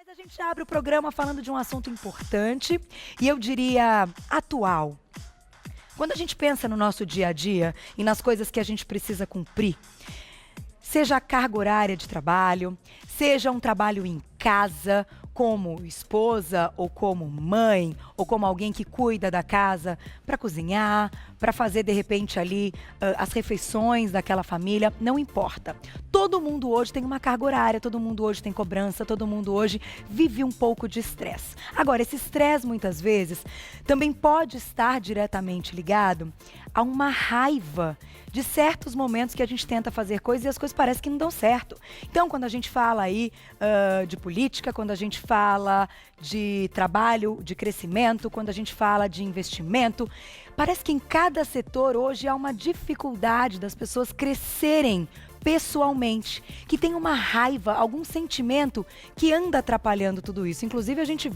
A gente abre o programa falando de um assunto importante e eu diria atual. Quando a gente pensa no nosso dia a dia e nas coisas que a gente precisa cumprir, seja a carga horária de trabalho, seja um trabalho em casa, como esposa ou como mãe, ou como alguém que cuida da casa para cozinhar, para fazer de repente ali as refeições daquela família, não importa. Todo mundo hoje tem uma carga horária, todo mundo hoje tem cobrança, todo mundo hoje vive um pouco de estresse. Agora, esse estresse muitas vezes também pode estar diretamente ligado a uma raiva de certos momentos que a gente tenta fazer coisas e as coisas parecem que não dão certo. Então, quando a gente fala aí de política, quando a gente fala de trabalho, de crescimento, quando a gente fala de investimento, parece que em cada setor hoje há uma dificuldade das pessoas crescerem pessoalmente, que tem uma raiva, algum sentimento que anda atrapalhando tudo isso. Inclusive, a gente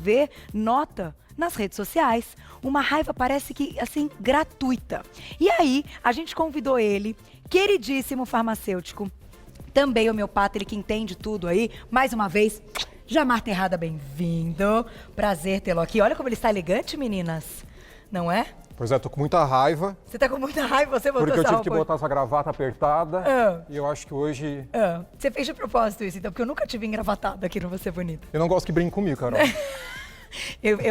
nota nas redes sociais, uma raiva parece que, assim, gratuita. E aí, a gente convidou ele, queridíssimo farmacêutico, também homeopata, ele que entende tudo aí, mais uma vez, Jamar Terrada, bem-vindo. Prazer tê-lo aqui. Olha como ele está elegante, meninas, não é? Pois é, tô com muita raiva. Você tá com muita raiva? Você botou porque eu essa tive que roupa? botar essa gravata apertada. E eu acho que hoje... Você fez de propósito isso, então, porque eu nunca tive engravatado aqui no Você Bonita. Eu não gosto que brinque comigo, Carol.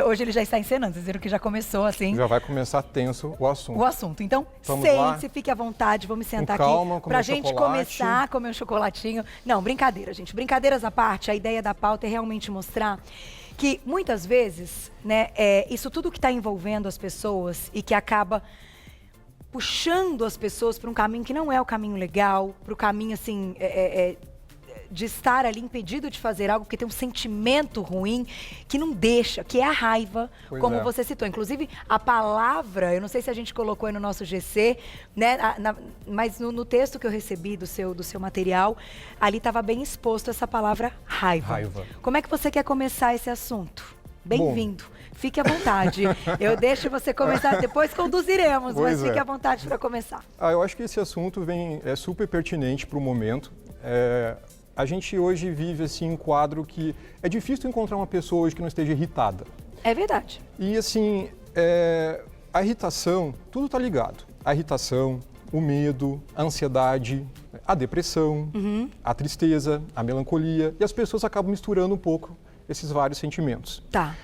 Hoje ele já está encenando, vocês viram que já começou assim. Já vai começar tenso o assunto. O assunto. Então, vamos lá. sente, fique à vontade, vamos sentar com calma, aqui pra gente começar a comer um chocolatinho. Não, brincadeira, gente. Brincadeiras à parte, a ideia da pauta é realmente mostrar que muitas vezes, né, isso tudo que está envolvendo as pessoas e que acaba puxando as pessoas para um caminho que não é o caminho legal, para o caminho assim, de estar ali impedido de fazer algo, porque tem um sentimento ruim que não deixa, que é a raiva, como você citou. Inclusive, a palavra, eu não sei se a gente colocou aí no nosso GC, né, mas no texto que eu recebi do seu material, ali estava bem exposto essa palavra raiva. Como é que você quer começar esse assunto? Bem-vindo. Fique à vontade. Eu deixo você começar, depois conduziremos, mas fique à vontade para começar. Eu acho que esse assunto é super pertinente para o momento. A gente hoje vive assim, um quadro que é difícil encontrar uma pessoa hoje que não esteja irritada. É verdade. E assim, a irritação, tudo está ligado. A irritação, o medo, a ansiedade, a depressão, a tristeza, a melancolia. E as pessoas acabam misturando um pouco esses vários sentimentos. Tá.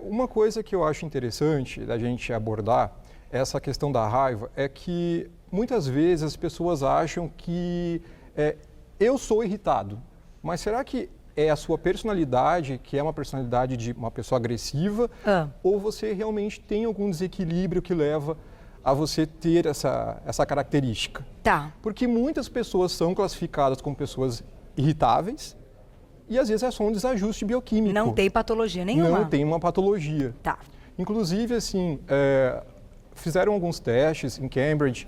Uma coisa que eu acho interessante da gente abordar, essa questão da raiva, é que muitas vezes as pessoas acham que... eu sou irritado, mas será que é a sua personalidade, que é uma personalidade de uma pessoa agressiva, ou você realmente tem algum desequilíbrio que leva a você ter essa característica? Tá. Porque muitas pessoas são classificadas como pessoas irritáveis e às vezes é só um desajuste bioquímico. Não tem patologia nenhuma. Não tem uma patologia. Tá. Inclusive, assim, fizeram alguns testes em Cambridge.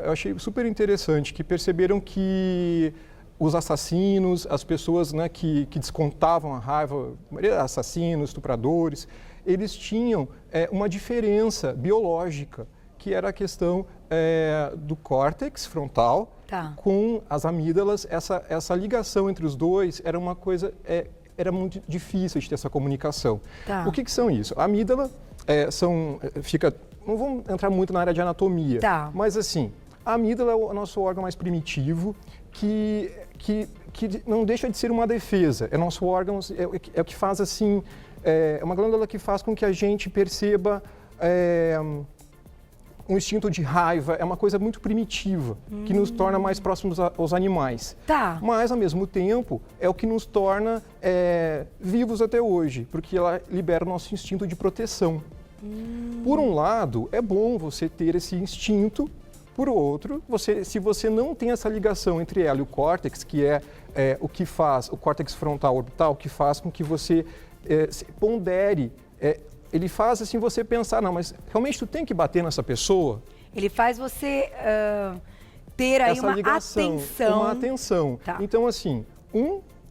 Eu achei super interessante que perceberam que os assassinos, as pessoas, né, que descontavam a raiva, assassinos, estupradores, eles tinham uma diferença biológica, que era a questão do córtex frontal com as amígdalas. Essa ligação entre os dois era uma coisa... era muito difícil de ter essa comunicação. Tá. O que são isso? A amígdala não vamos entrar muito na área de anatomia, mas assim, a amígdala é o nosso órgão mais primitivo que não deixa de ser uma defesa. É nosso órgão, é o que faz assim, é uma glândula que faz com que a gente perceba um instinto de raiva, é uma coisa muito primitiva, que nos torna mais próximos aos animais. Tá. Mas, ao mesmo tempo, é o que nos torna vivos até hoje, porque ela libera o nosso instinto de proteção. Por um lado, é bom você ter esse instinto, por outro, se você não tem essa ligação entre ela e o córtex, que é o que faz, o córtex frontal orbital, que faz com que você pondere, ele faz assim você pensar, não, mas realmente tu tem que bater nessa pessoa? Ele faz você ter aí essa ligação, atenção. Uma atenção. Tá. Então, assim,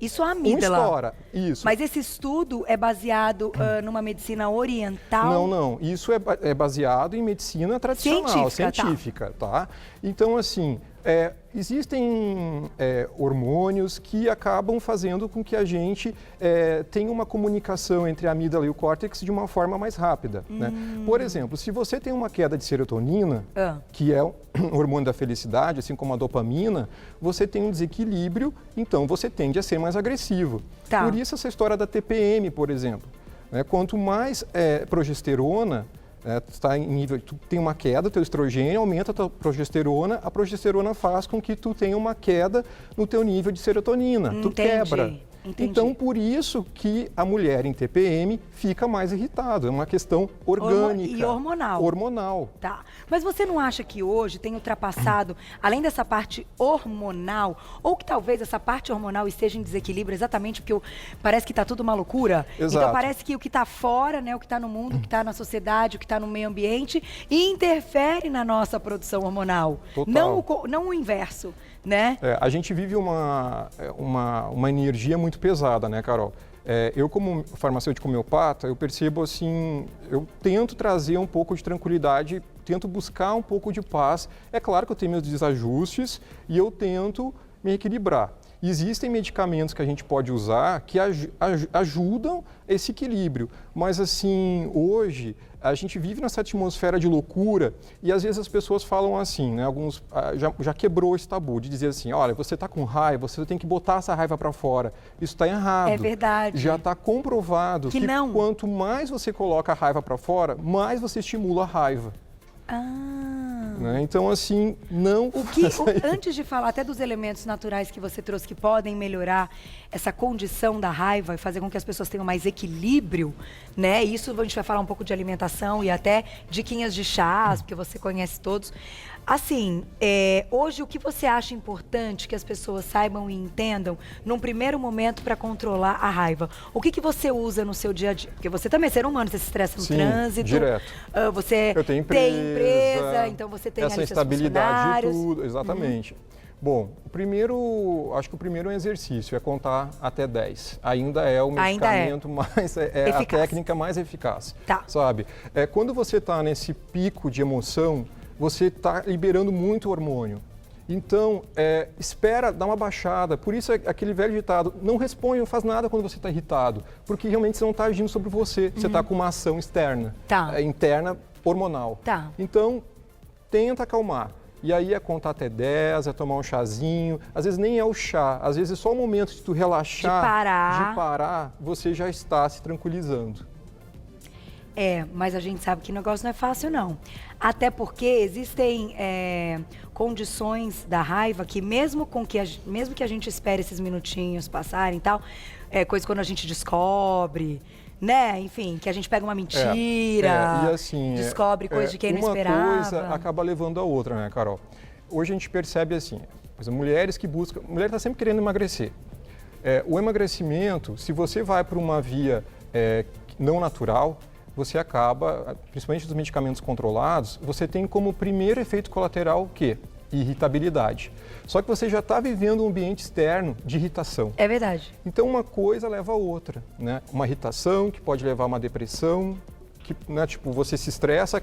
isso é a amígdala. Estoura, isso. Mas esse estudo é baseado numa medicina oriental? Não. Isso é baseado em medicina tradicional, científica, tá? Então, assim, Existem hormônios que acabam fazendo com que a gente tenha uma comunicação entre a amígdala e o córtex de uma forma mais rápida. Né? Por exemplo, se você tem uma queda de serotonina, que é um hormônio da felicidade, assim como a dopamina, você tem um desequilíbrio, então você tende a ser mais agressivo. Tá. Por isso essa história da TPM, por exemplo. Né? Quanto mais progesterona, está em nível, tu tem uma queda, teu estrogênio aumenta a tua progesterona, a progesterona faz com que tu tenha uma queda no teu nível de serotonina, tu quebra. Entendi. Então, por isso que a mulher em TPM fica mais irritada, é uma questão orgânica. E hormonal. Hormonal. Tá. Mas você não acha que hoje tem ultrapassado, além dessa parte hormonal, ou que talvez essa parte hormonal esteja em desequilíbrio exatamente porque parece que está tudo uma loucura? Exato. Então parece que o que está fora, né, o que está no mundo, o que está na sociedade, o que está no meio ambiente, interfere na nossa produção hormonal. Total. Não o inverso, né? A gente vive uma energia muito pesada, né, Carol? Eu, como farmacêutico homeopata, eu percebo assim, eu tento trazer um pouco de tranquilidade, tento buscar um pouco de paz. É claro que eu tenho meus desajustes e eu tento me equilibrar. Existem medicamentos que a gente pode usar que ajudam esse equilíbrio, mas assim, hoje a gente vive nessa atmosfera de loucura e às vezes as pessoas falam assim, né? Alguns já quebrou esse tabu de dizer assim, olha, você está com raiva, você tem que botar essa raiva para fora. Isso está errado. É verdade. Já está comprovado que não. Quanto mais você coloca a raiva para fora, mais você estimula a raiva. Né? Então, assim, não... Antes de falar até dos elementos naturais que você trouxe que podem melhorar essa condição da raiva e fazer com que as pessoas tenham mais equilíbrio, né? Isso a gente vai falar um pouco de alimentação e até diquinhas de chás, porque você conhece todos. Assim, hoje o que você acha importante que as pessoas saibam e entendam num primeiro momento para controlar a raiva? O que você usa no seu dia a dia? Porque você também é ser humano, você se estressa no trânsito. Direto. Você Eu tenho tem empresa, então você tem essa ali seus instabilidade de tudo, exatamente. Bom, acho que o primeiro é um exercício, é contar até 10. Ainda é o medicamento mais, a técnica mais eficaz, sabe? Quando você está nesse pico de emoção, você está liberando muito hormônio. Então, espera dar uma baixada. Por isso, aquele velho ditado, não responde, não faz nada quando você está irritado. Porque realmente você não está agindo sobre você. Você está com uma ação externa, interna, hormonal. Então, tenta acalmar. E aí é contar até 10, é tomar um chazinho. Às vezes nem é o chá, às vezes é só o momento de tu relaxar, de parar, você já está se tranquilizando. Mas a gente sabe que o negócio não é fácil, não. Até porque existem condições da raiva que mesmo que a gente espere esses minutinhos passarem e tal, coisa quando a gente descobre, né? Enfim, que a gente pega uma mentira, e assim, descobre coisa de quem não esperava. Uma coisa acaba levando a outra, né, Carol? Hoje a gente percebe assim, mulheres que buscam... Mulher está sempre querendo emagrecer. O emagrecimento, se você vai por uma via não natural, você acaba, principalmente dos medicamentos controlados, você tem como primeiro efeito colateral o quê? Irritabilidade. Só que você já está vivendo um ambiente externo de irritação. É verdade. Então uma coisa leva a outra, né? Uma irritação que pode levar a uma depressão, que, né, tipo, você se estressa,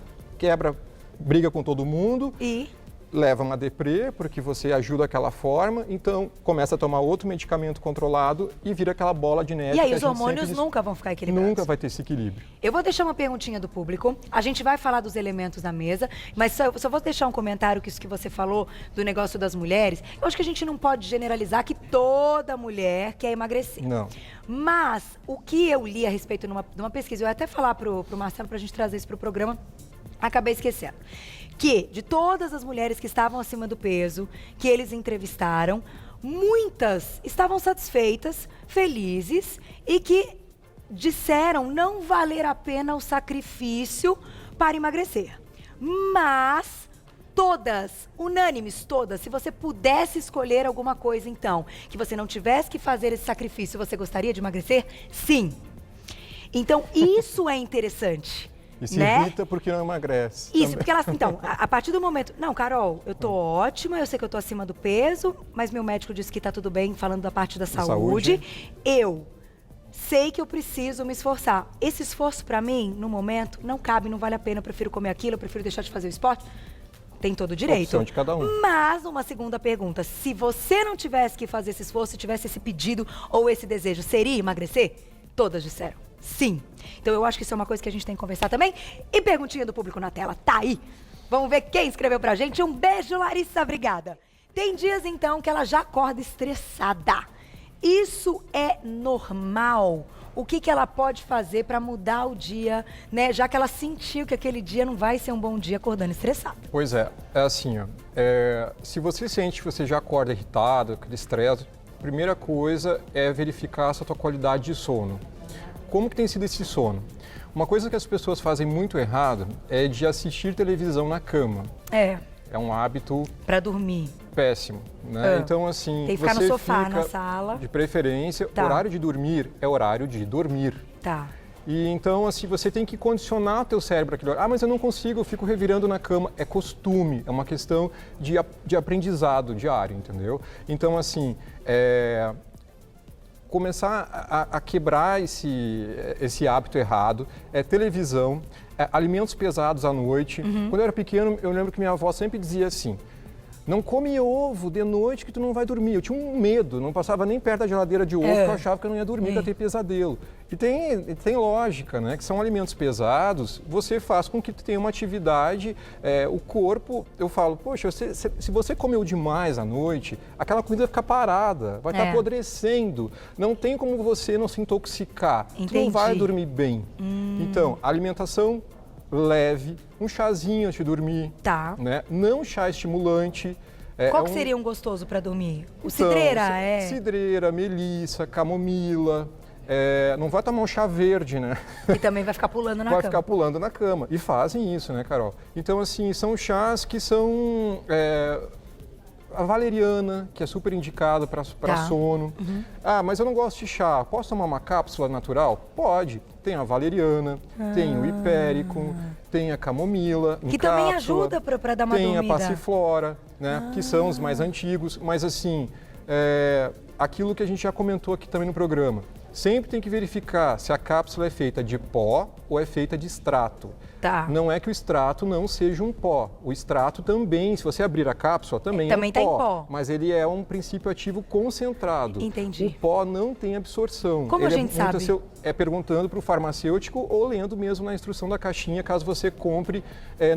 briga com todo mundo e leva uma deprê, porque você ajuda daquela forma, então começa a tomar outro medicamento controlado e vira aquela bola de neve. E aí os hormônios nunca vão ficar equilibrados. Nunca vai ter esse equilíbrio. Eu vou deixar uma perguntinha do público, a gente vai falar dos elementos da mesa, mas só vou deixar um comentário que isso que você falou do negócio das mulheres. Eu acho que a gente não pode generalizar que toda mulher quer emagrecer. Não. Mas o que eu li a respeito numa pesquisa, eu ia até falar pro Marcelo pra gente trazer isso pro programa, acabei esquecendo. Que de todas as mulheres que estavam acima do peso, que eles entrevistaram, muitas estavam satisfeitas, felizes e que disseram não valer a pena o sacrifício para emagrecer. Mas todas, unânimes, todas, se você pudesse escolher alguma coisa então, que você não tivesse que fazer esse sacrifício, você gostaria de emagrecer? Sim. Então isso é interessante. E se irrita porque não emagrece. Isso, também. Porque elas, então, a partir do momento... Não, Carol, eu tô ótima, eu sei que eu tô acima do peso, mas meu médico disse que tá tudo bem, falando da parte da saúde. Eu sei que eu preciso me esforçar. Esse esforço, pra mim, no momento, não cabe, não vale a pena. Eu prefiro comer aquilo, eu prefiro deixar de fazer o esporte. Tem todo o direito. Opção de cada um. Mas, uma segunda pergunta, se você não tivesse que fazer esse esforço, tivesse esse pedido ou esse desejo, seria emagrecer? Todas disseram sim. Então eu acho que isso é uma coisa que a gente tem que conversar também. E perguntinha do público na tela, tá aí? Vamos ver quem escreveu pra gente. Um beijo, Larissa, obrigada. Tem dias, então, que ela já acorda estressada. Isso é normal? O que ela pode fazer para mudar o dia, né? Já que ela sentiu que aquele dia não vai ser um bom dia acordando estressada. Pois é assim, ó, se você sente que você já acorda irritado, aquele estresse, a primeira coisa é verificar essa tua qualidade de sono. Como que tem sido esse sono? Uma coisa que as pessoas fazem muito errado é de assistir televisão na cama. É um hábito... Para dormir. Péssimo, né? Então, assim, tem que ficar você no sofá, fica, na sala. De preferência, Tá. horário de dormir é horário de dormir. Tá. E então, assim, você tem que condicionar o teu cérebro àquilo. Ah, mas eu não consigo, eu fico revirando na cama. É costume, é uma questão de aprendizado diário, entendeu? Então, assim, começar a quebrar esse hábito errado, televisão, alimentos pesados à noite. Quando eu era pequeno, eu lembro que minha avó sempre dizia assim: não come ovo de noite que tu não vai dormir. Eu tinha um medo, não passava nem perto da geladeira de ovo, porque eu achava que eu não ia dormir, que ia ter pesadelo. E tem lógica, né? Que são alimentos pesados, você faz com que tu tenha uma atividade, o corpo, eu falo, poxa, se você comeu demais à noite, aquela comida vai ficar parada, vai estar apodrecendo. Não tem como você não se intoxicar. Entendi. Tu não vai dormir bem. Então, alimentação leve, um chazinho antes de dormir, Tá. né? Não chá estimulante. Qual que seria um gostoso para dormir? O Então, cidreira, Cidreira, melissa, camomila. Não vai tomar um chá verde, né? E também vai ficar pulando na Vai cama. ficar pulando na cama. E fazem isso, né, Carol? Então, assim, são chás que são... a valeriana, que é super indicada para sono. Ah, mas eu não gosto de chá. Posso tomar uma cápsula natural? Pode. Tem a valeriana, tem o hipérico, tem a camomila em Que também cápsula, ajuda para dar uma tem dormida. a passiflora, né, que são os mais antigos. Mas assim, aquilo que a gente já comentou aqui também no programa, sempre tem que verificar se a cápsula é feita de pó ou é feita de extrato. Tá. Não é que o extrato não seja um pó. O extrato também, se você abrir a cápsula, também Também é um tá em pó. pó. Mas ele é um princípio ativo concentrado. Entendi. O pó não tem absorção. Como a gente sabe? Perguntando para o farmacêutico ou lendo mesmo na instrução da caixinha, caso você compre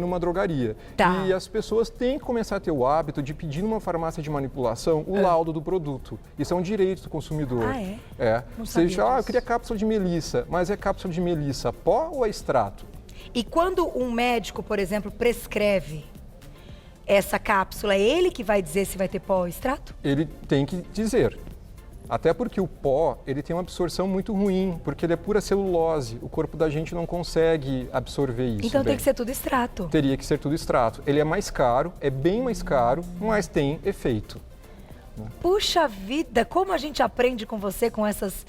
numa drogaria. Tá. E as pessoas têm que começar a ter o hábito de pedir numa farmácia de manipulação o laudo do produto. Isso é um direito do consumidor. Ah, é? Não Você sabia diz, eu disso. queria cápsula de melissa, mas é cápsula de melissa pó ou é extrato? E quando um médico, por exemplo, prescreve essa cápsula, é ele que vai dizer se vai ter pó ou extrato? Ele tem que dizer. Até porque o pó, ele tem uma absorção muito ruim, porque ele é pura celulose. O corpo da gente não consegue absorver isso. Então bem. tem que ser tudo extrato. Teria que ser tudo extrato. Ele é mais caro, é bem mais caro, mas tem efeito. Puxa vida, como a gente aprende com você com essas...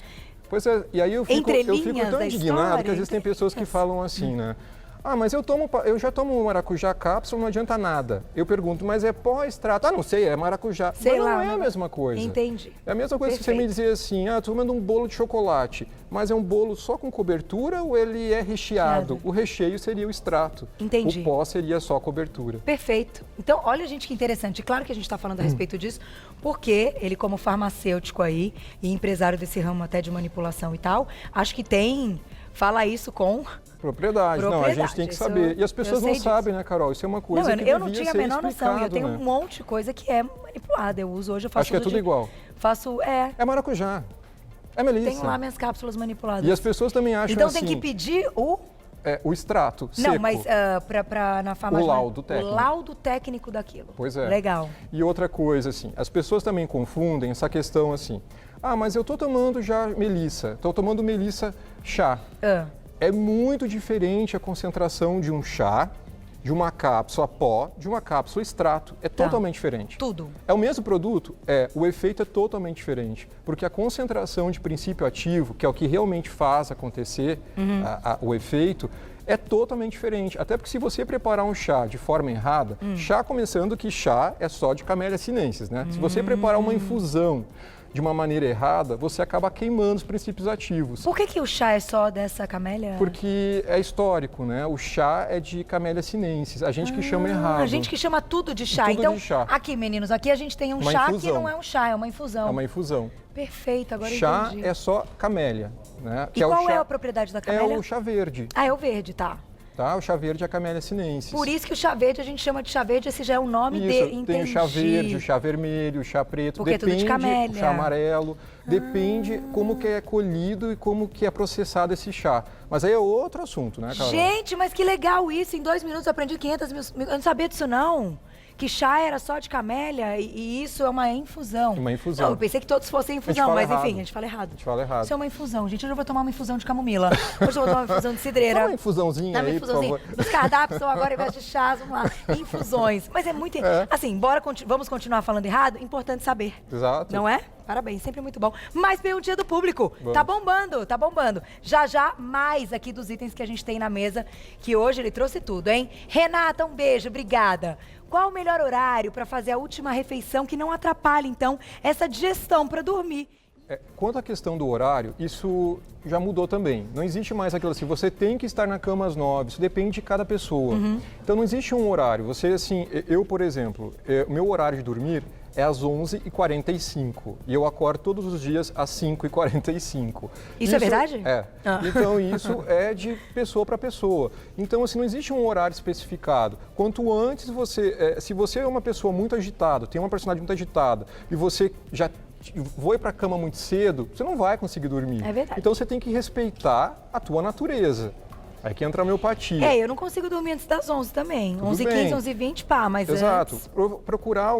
Pois é, e aí eu fico tão da indignado história, que às vezes tem pessoas que falam assim, né? Ah, mas eu já tomo maracujá cápsula, não adianta nada. Eu pergunto, mas é pó extrato? Ah, não sei, é maracujá. Sei mas lá, não é a né? mesma coisa. Entendi. É a mesma coisa que você me dizer assim, tô comendo um bolo de chocolate, mas é um bolo só com cobertura ou ele é recheado? O recheio seria o extrato. Entendi. O pó seria só a cobertura. Perfeito. Então, olha, gente, que interessante. Claro que a gente está falando a respeito disso, porque ele, como farmacêutico aí, e empresário desse ramo até de manipulação e tal, acho que fala isso com... Propriedade. Não, a gente tem que saber. E as pessoas não sabem, né, Carol? Isso é uma coisa que eu não devia tinha a ser menor noção. Eu explicado, tenho né? um monte de coisa que é manipulada. Eu uso hoje, eu faço Acho que é tudo igual. Faço, É maracujá. É melissa. Tenho lá minhas cápsulas manipuladas. E as pessoas também acham então assim... tem que pedir o extrato seco. Não, mas na farmácia... O laudo técnico. O laudo técnico daquilo. Pois é. Legal. E outra coisa, assim, as pessoas também confundem essa questão assim, mas eu tô tomando já melissa, tô tomando melissa chá. É muito diferente a concentração de um chá, de uma cápsula pó, de uma cápsula extrato. É totalmente diferente. Tudo. É o mesmo produto? O efeito é totalmente diferente. Porque a concentração de princípio ativo, que é o que realmente faz acontecer o efeito, é totalmente diferente. Até porque se você preparar um chá de forma errada, chá começando que chá é só de Camellia sinensis, né? Se você preparar uma infusão de uma maneira errada, você acaba queimando os princípios ativos. Por que o chá é só dessa camélia? Porque é histórico, né? O chá é de Camellia sinensis. A gente que chama errado. A gente que chama tudo de chá. Tudo Então, de chá. aqui, meninos, aqui a gente tem um Uma chá infusão. que não é um chá, é uma infusão. É uma infusão. Perfeito, agora Chá entendi. é só camélia, né? E qual é a propriedade da camélia? É o chá verde, Ah, é o verde, tá. tá? O chá verde é a Camellia sinensis. Por isso que o chá verde a gente chama de chá verde, esse já é o nome Isso, dele. tem o chá Entendi. verde, o chá vermelho, o chá preto, Porque é tudo de depende, camélia. o chá amarelo, depende como que é colhido e como que é processado esse chá. Mas aí é outro assunto, né, Carol? Gente, mas que legal isso. Em 2 minutos eu aprendi 500 mil... Eu não sabia disso, não. Que chá era só de camélia e isso é uma infusão. Uma infusão. Não, eu pensei que todos fossem infusão, fala mas errado. enfim, a gente fala errado. A gente fala errado. Isso é uma infusão. Gente, hoje eu vou tomar uma infusão de camomila. Hoje eu vou tomar uma infusão de cidreira. Dá uma infusãozinha Dá uma aí, infusãozinha. por favor. Nos cardápios são agora, ao invés de chás, vamos lá, infusões. Mas é muito... Assim, vamos continuar falando errado, importante saber. Exato. Não é? Parabéns, sempre muito bom. Mais perguntinha do público. Vamos. Tá bombando, tá bombando. Já já, mais aqui dos itens que a gente tem na mesa, que hoje ele trouxe tudo, hein? Renata, um beijo, obrigada. Qual o melhor horário para fazer a última refeição que não atrapalhe, então, essa digestão para dormir? Quanto à questão do horário, isso já mudou também. Não existe mais aquilo assim, você tem que estar na cama às 9, isso depende de cada pessoa. Então não existe um horário. Você, assim, eu, por exemplo, o meu horário de dormir é às 11h45 e eu acordo todos os dias às 5h45. Isso é verdade? É. Então isso é de pessoa para pessoa. Então assim, não existe um horário especificado. Quanto antes você, se você é uma pessoa muito agitada, tem uma personalidade muito agitada e você já foi para a cama muito cedo, você não vai conseguir dormir. É verdade. Então você tem que respeitar a tua natureza. Aí que entra a homeopatia. Eu não consigo dormir antes das 11 também. Tudo 11h15, bem. 11h20, pá, mas Exato. antes... Procurar,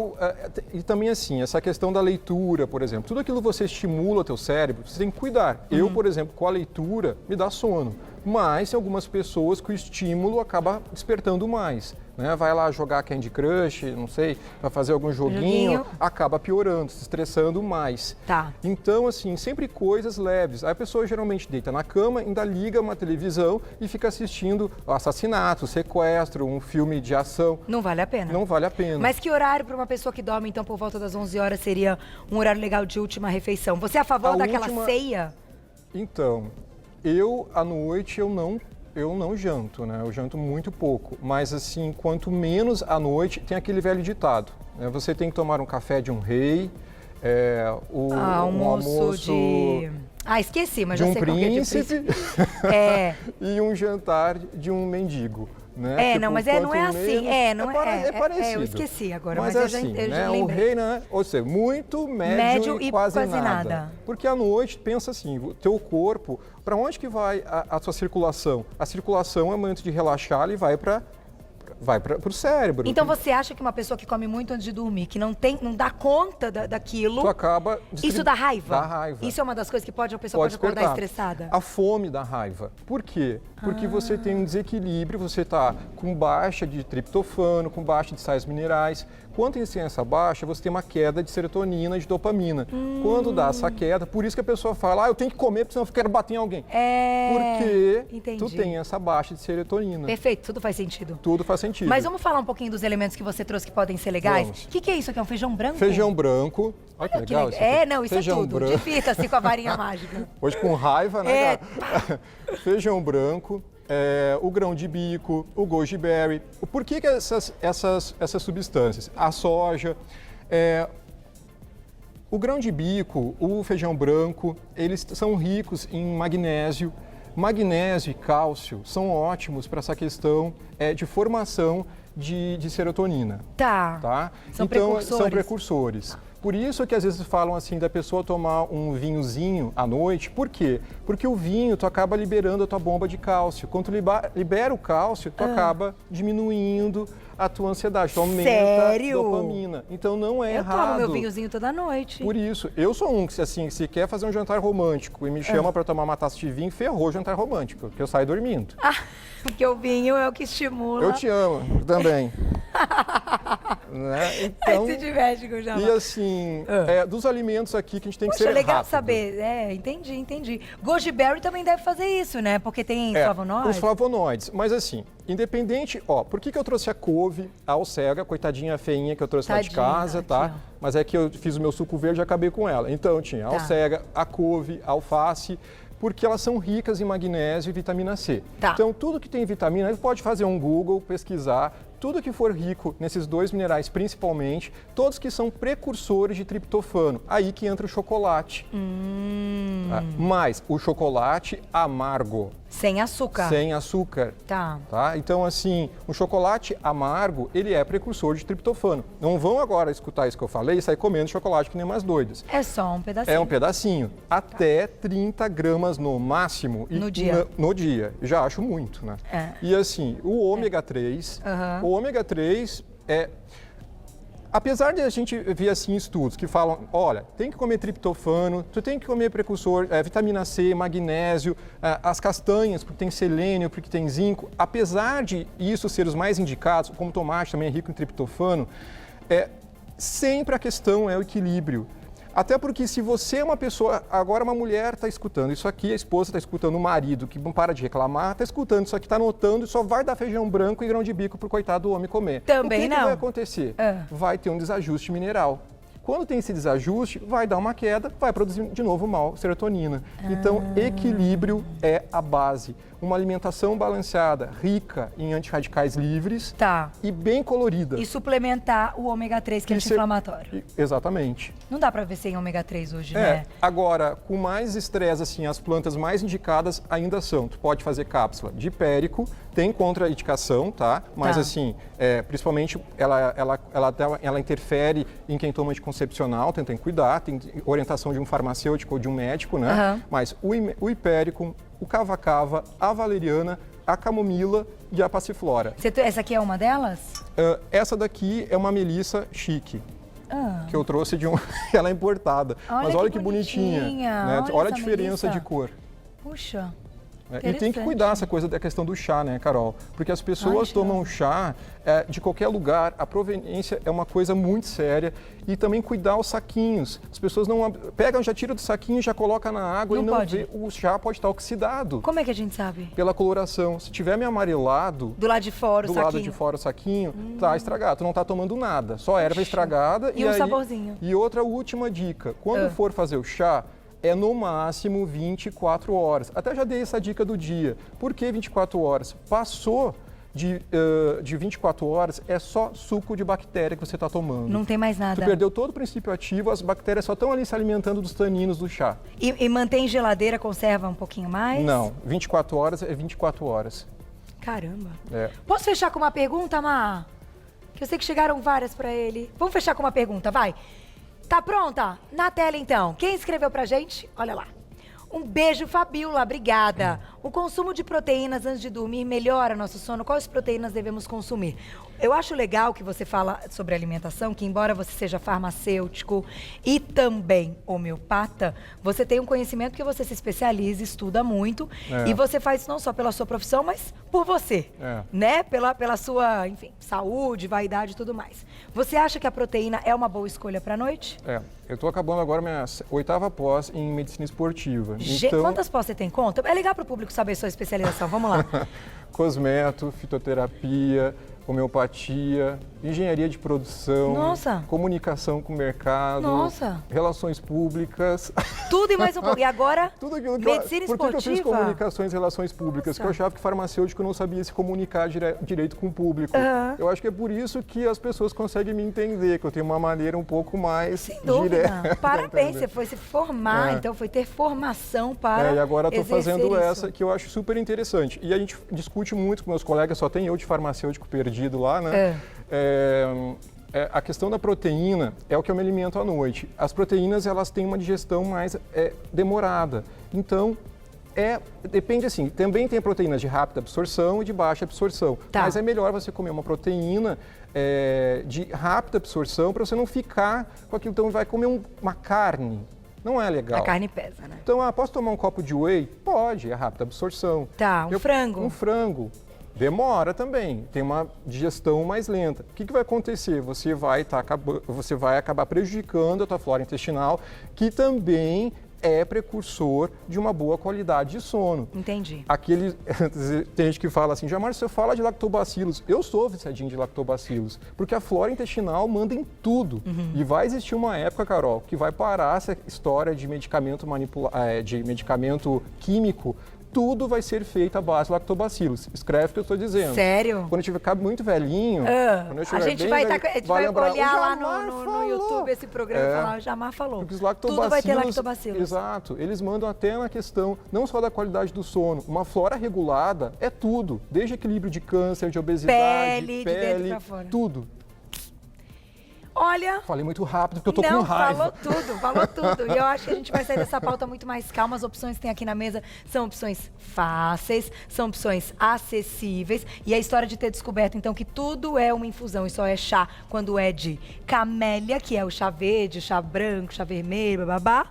e também assim, essa questão da leitura, por exemplo. Tudo aquilo que você estimula o teu cérebro, você tem que cuidar. Eu, por exemplo, com a leitura, me dá sono. Mas tem algumas pessoas que o estímulo acaba despertando mais. Né? Vai lá jogar Candy Crush, não sei, vai fazer algum joguinho, acaba piorando, se estressando mais. Tá. Então, assim, sempre coisas leves. Aí a pessoa geralmente deita na cama, ainda liga uma televisão e fica assistindo assassinato, sequestro, um filme de ação. Não vale a pena. Não vale a pena. Mas que horário para uma pessoa que dorme, então, por volta das 11 horas, seria um horário legal de última refeição? Você é a favor daquela ceia? Então, à noite, eu não janto, né? Eu janto muito pouco. Mas, assim, quanto menos à noite, tem aquele velho ditado, né? Você tem que tomar um café de um rei, um almoço de... esqueci, mas de já um sei qual que é de príncipe e um jantar de um mendigo. Né? Não, mas não é assim. É parecido. Eu esqueci agora, mas eu assim, já né? O lembrei. rei, né? Ou seja, muito, médio e quase nada. Porque à noite, pensa assim, o teu corpo, para onde que vai a sua circulação? A circulação é o momento de relaxar, ele vai para o cérebro. Então você acha que uma pessoa que come muito antes de dormir, que não dá conta daquilo, tu acaba isso dá raiva? Dá raiva. Isso é uma das coisas que a pessoa pode acordar estressada? A fome dá raiva. Por quê? Porque você tem um desequilíbrio, você está com baixa de triptofano, com baixa de sais minerais. Quando tem essa baixa, você tem uma queda de serotonina e de dopamina. Quando dá essa queda, por isso que a pessoa fala, eu tenho que comer porque senão eu quero bater em alguém. Porque tu tem essa baixa de serotonina. Perfeito, tudo faz sentido. Tudo faz sentido. Mas vamos falar um pouquinho dos elementos que você trouxe que podem ser legais? Vamos. O que é isso aqui? É um feijão branco? Feijão branco. Olha que legal isso aqui. Isso feijão é tudo. branco. Divirta-se com a varinha mágica. Hoje com raiva, né, cara? Feijão branco. O grão de bico, o goji berry. Por que essas substâncias? A soja, o grão de bico, o feijão branco, eles são ricos em magnésio. Magnésio e cálcio são ótimos para essa questão de formação de serotonina. Tá. São precursores. Por isso que às vezes falam assim da pessoa tomar um vinhozinho à noite. Por quê? Porque o vinho, tu acaba liberando a tua bomba de cálcio. Quando tu libera o cálcio, tu acaba diminuindo a tua ansiedade. Tu aumenta a dopamina. Então não é errado. Eu tomo meu vinhozinho toda noite. Por isso. Eu sou um que, assim, se quer fazer um jantar romântico e me chama para tomar uma taça de vinho, ferrou o jantar romântico, porque eu saio dormindo. Porque o vinho é o que estimula. Eu te amo também. Né? Então, aí se diverte com o jabá. E assim, dos alimentos aqui que a gente tem que ser legal rápido. saber. Entendi. Goji berry também deve fazer isso, né? Porque tem flavonoides. Os flavonoides. Mas assim, independente... por que eu trouxe a couve, a alcega, coitadinha feinha que eu trouxe lá de casa, tá? Aqui, mas é que eu fiz o meu suco verde e acabei com ela. Então tinha a alcega, a couve, a alface, porque elas são ricas em magnésio e vitamina C. Tá. Então tudo que tem vitamina, ele pode fazer um Google, pesquisar, tudo que for rico nesses dois minerais principalmente, todos que são precursores de triptofano, aí que entra o chocolate. Mas o chocolate amargo. Sem açúcar. Sem açúcar. Tá. Então, assim, o chocolate amargo, ele é precursor de triptofano. Não vão agora escutar isso que eu falei e sair comendo chocolate que nem mais doidos. É só um pedacinho. É um pedacinho. Até 30 gramas no máximo. No dia. No dia. Já acho muito, né? E assim, o ômega 3, o ômega 3 é... Apesar de a gente ver assim estudos que falam, olha, tem que comer triptofano, tu tem que comer precursor, vitamina C, magnésio, as castanhas, porque tem selênio, porque tem zinco. Apesar de isso ser os mais indicados, como tomate também é rico em triptofano, sempre a questão é o equilíbrio. Até porque se você é uma pessoa, agora uma mulher está escutando isso aqui, a esposa está escutando o marido que não para de reclamar, está escutando isso aqui, está anotando e só vai dar feijão branco e grão de bico para o coitado do homem comer. Também o que vai acontecer? Vai ter um desajuste mineral. Quando tem esse desajuste, vai dar uma queda, vai produzir de novo mal serotonina. Então, equilíbrio é a base. Uma alimentação balanceada, rica em antirradicais livres e bem colorida. E suplementar o ômega 3, que é anti-inflamatório. Exatamente. Não dá para ver sem ômega 3 hoje, né? Agora, com mais estresse, assim, as plantas mais indicadas ainda são. Tu pode fazer cápsula de hipérico, tem contraindicação, tá? Mas assim, principalmente ela interfere em quem toma anticoncepcional, tem que cuidar, tem orientação de um farmacêutico ou de um médico, né? Mas o hipérico, o cava-cava, a valeriana, a camomila e a passiflora. Essa aqui é uma delas? Essa daqui é uma melissa chique. Que eu trouxe de ela é importada. Mas olha que bonitinha. Né? Olha a diferença de cor. Puxa. E tem que cuidar essa coisa da questão do chá, né, Carol? Porque as pessoas tomam chá de qualquer lugar, a proveniência é uma coisa muito séria. E também cuidar os saquinhos. As pessoas não pegam, já tiram do saquinho, já coloca na água e não vê. O chá pode estar oxidado. Como é que a gente sabe? Pela coloração. Se tiver meio amarelado... Do lado de fora o saquinho. Do lado de fora o saquinho, tá estragado. Tu não tá tomando nada. Só erva estragada. E um saborzinho. E outra última dica. Quando for fazer o chá, é no máximo 24 horas. Até já dei essa dica do dia. Por que 24 horas? Passou de 24 horas, é só suco de bactéria que você está tomando. Não tem mais nada. Tu perdeu todo o princípio ativo, as bactérias só estão ali se alimentando dos taninos do chá. E mantém em geladeira, conserva um pouquinho mais? Não, 24 horas é 24 horas. Caramba. Posso fechar com uma pergunta, Má? Que eu sei que chegaram várias para ele. Vamos fechar com uma pergunta, vai. Tá pronta? Na tela, então. Quem escreveu pra gente? Olha lá. Um beijo, Fabiola. Obrigada. O consumo de proteínas antes de dormir melhora nosso sono. Quais proteínas devemos consumir? Eu acho legal que você fala sobre alimentação, que embora você seja farmacêutico e também homeopata, você tem um conhecimento que você se especializa, estuda muito. E você faz isso não só pela sua profissão, mas por você. Né? Pela sua, enfim, saúde, vaidade e tudo mais. Você acha que a proteína é uma boa escolha para a noite? Eu estou acabando agora minha 8ª pós em medicina esportiva. Então... Quantas pós você tem conta? É legal para o público saber sua especialização. Vamos lá. Cosmeto, fitoterapia, homeopatia, engenharia de produção, comunicação com o mercado, relações públicas. Tudo e mais um pouco. E agora, tudo aquilo que medicina esportiva? Por que eu fiz comunicações e relações públicas? Porque eu achava que farmacêutico não sabia se comunicar direito com o público. Eu acho que é por isso que as pessoas conseguem me entender, que eu tenho uma maneira um pouco mais direta. Parabéns, você foi se formar, então foi ter formação para e agora eu estou fazendo isso. essa que eu acho super interessante. E a gente discute muito com meus colegas, só tem eu de farmacêutico perdido lá, né? A questão da proteína é o que eu me alimento à noite. As proteínas, elas têm uma digestão mais demorada. Então, depende assim, também tem proteínas de rápida absorção e de baixa absorção. Mas é melhor você comer uma proteína de rápida absorção para você não ficar com aquilo. Então, vai comer uma carne. Não é legal. A carne pesa, né? Então, posso tomar um copo de whey? Pode, é rápida absorção. Frango? Um frango. Demora também, tem uma digestão mais lenta. O que vai acontecer? Você vai acabar prejudicando a tua flora intestinal, que também é precursor de uma boa qualidade de sono. Entendi. Tem gente que fala assim, Djamar, você fala de lactobacilos. Eu sou viciadinho de lactobacilos, porque a flora intestinal manda em tudo. E vai existir uma época, Carol, que vai parar essa história de medicamento químico. Tudo vai ser feito à base de lactobacilos. Escreve o que eu estou dizendo. Sério? Quando eu tiver muito velhinho... a gente vai olhar lá no falou. YouTube esse programa e falar, o Djamar falou. Porque os lactobacilos, tudo vai ter lactobacilos. Exato. Eles mandam até na questão, não só da qualidade do sono, uma flora regulada é tudo. Desde equilíbrio de câncer, de obesidade, de dentro pra fora. Tudo. Olha... Falei muito rápido porque eu tô com raiva. Falou tudo. E eu acho que a gente vai sair dessa pauta muito mais calma. As opções que tem aqui na mesa são opções fáceis, são opções acessíveis. E a história de ter descoberto, então, que tudo é uma infusão e só é chá quando é de camélia, que é o chá verde, chá branco, chá vermelho, babá.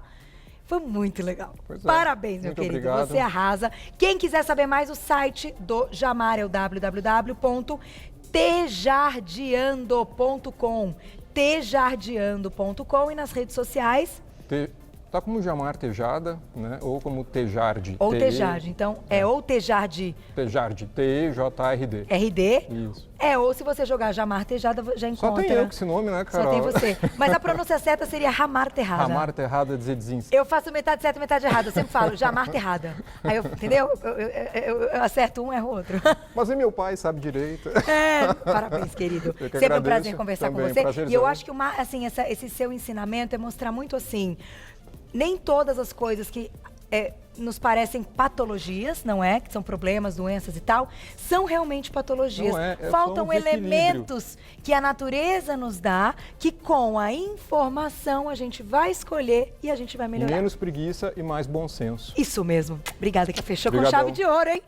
Foi muito legal. Parabéns, meu querido. Obrigado. Você arrasa. Quem quiser saber mais, o site do Djamar é o www.tejardeando.com. tejardeando.com e nas redes sociais. Tá como Djamar Tejada, né? Ou como Tejarde. Ou Tejarde. Então, ou Tejarde. Tejarde, T-J-R-D. R-D. Isso. Ou se você jogar Djamar Tejada, já encontra. Só tem eu com esse nome, né, Carol? Só tem você. Mas a pronúncia certa seria Ramar Terrada. Ramar Terrada Dzedzinski. Eu faço metade certa, metade errada. Eu sempre falo Djamar Terrada. Aí entendeu? Eu acerto um, erro outro. Mas e meu pai sabe direito. Parabéns, querido. Sempre um prazer conversar com você. Prazerzão. E eu acho que esse seu ensinamento é mostrar muito assim, nem todas as coisas que nos parecem patologias, não é? Que são problemas, doenças e tal, são realmente patologias. Faltam elementos que a natureza nos dá, que com a informação a gente vai escolher e a gente vai melhorar. Menos preguiça e mais bom senso. Isso mesmo. Obrigada que fechou Obrigadão. com chave de ouro, hein?